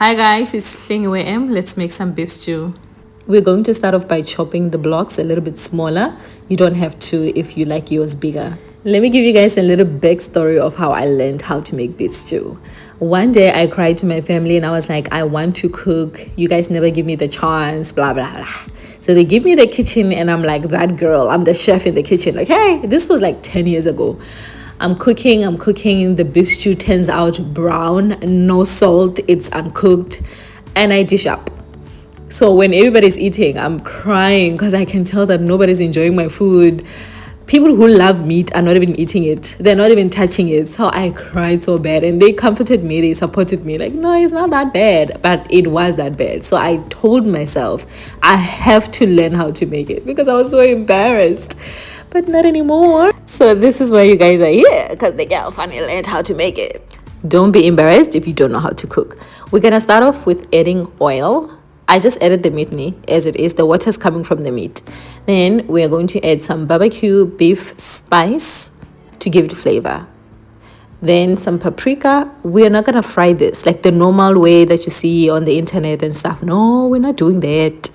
Hi guys, it's Mahlengi. Let's make some beef stew. We're going to start off by chopping the blocks a little bit smaller. You don't have to if you like yours bigger. Let me give you guys a little backstory of how I learned how to make beef stew. One day I cried to my family and I was like, I want to cook. You guys never give me the chance, blah, blah, blah. So they give me the kitchen and I'm like, that girl, I'm the chef in the kitchen. Like, hey, this was like 10 years ago. I'm cooking, the beef stew turns out brown, no salt, it's uncooked, and I dish up. So when everybody's eating, I'm crying because I can tell that nobody's enjoying my food. People who love meat are not even eating it. They're not even touching it. So I cried so bad and they comforted me. They supported me like, no, it's not that bad. But it was that bad. So I told myself I have to learn how to make it because I was so embarrassed. But not anymore. So this is why you guys are here, because the girl finally learned how to make it. Don't be embarrassed if you don't know how to cook. We're gonna start off with adding oil. I just added the meat as it is. The water's coming from the meat. Then we're going to add some barbecue beef spice to give it flavor. Then some paprika. We're not gonna fry this like the normal way that you see on the internet and stuff. No, we're not doing that.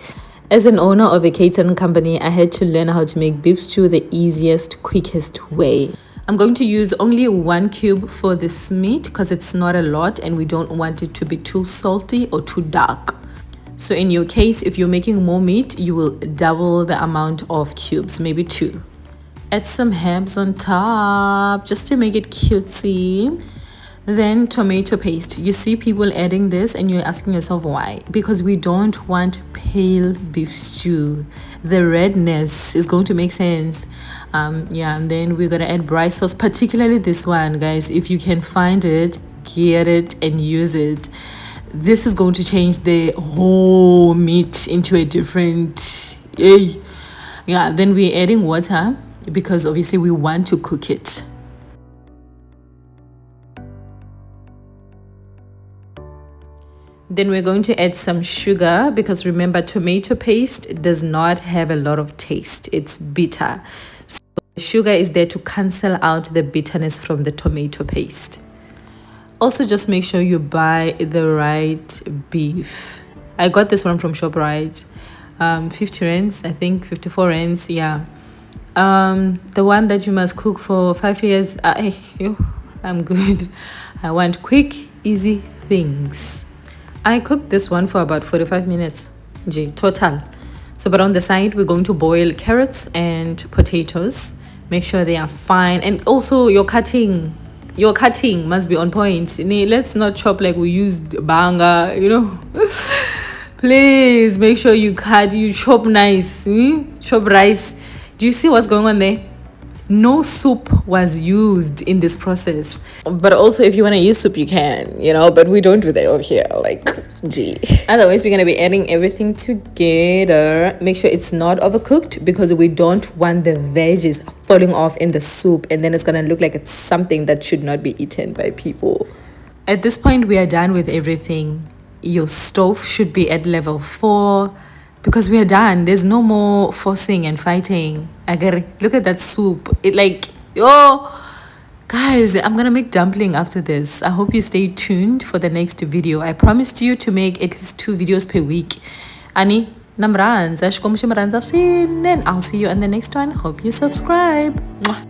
As an owner of a catering company, I had to learn how to make beef stew the easiest, quickest way. I'm going to use only 1 cube for this meat because it's not a lot and we don't want it to be too salty or too dark. So in your case, if you're making more meat, you will double the amount of cubes, maybe 2. Add some herbs on top just to make it cutesy. Then tomato paste. You see people adding this and you're asking yourself why? Because we don't want pale beef stew. The redness is going to make sense. And then we're gonna add braai sauce, particularly this one, guys. If you can find it, get it and use it. This is going to change the whole meat into a different then we're adding water because obviously we want to cook it. Then we're going to add some sugar because remember, tomato paste does not have a lot of taste. It's bitter. So sugar is there to cancel out the bitterness from the tomato paste. Also, just make sure you buy the right beef. I got this one from ShopRite. 50 rands, I think 54 rands, yeah. The one that you must cook for 5 years. I'm good. I want quick, easy things. I cooked this one for about 45 minutes total. So but on the side we're going to boil carrots and potatoes. Make sure they are fine, and also your cutting must be on point. Let's not chop like we used banga, Please make sure you chop nice. Chop rice. Do you see what's going on there? No soup was used in this process. But also if you want to use soup you can, but we don't do that over here. Otherwise we're going to be adding everything together. Make sure it's not overcooked because we don't want the veggies falling off in the soup and then it's going to look like it's something that should not be eaten by people. At this point we are done with everything. Your stove should be at level 4 because we are done. There's no more forcing and fighting. Look at that soup. Guys, I'm gonna make dumpling after this. I hope you stay tuned for the next video. I promised you to make at least 2 videos per week. Ani namranza, I'll see you in the next one. Hope you subscribe. Mwah.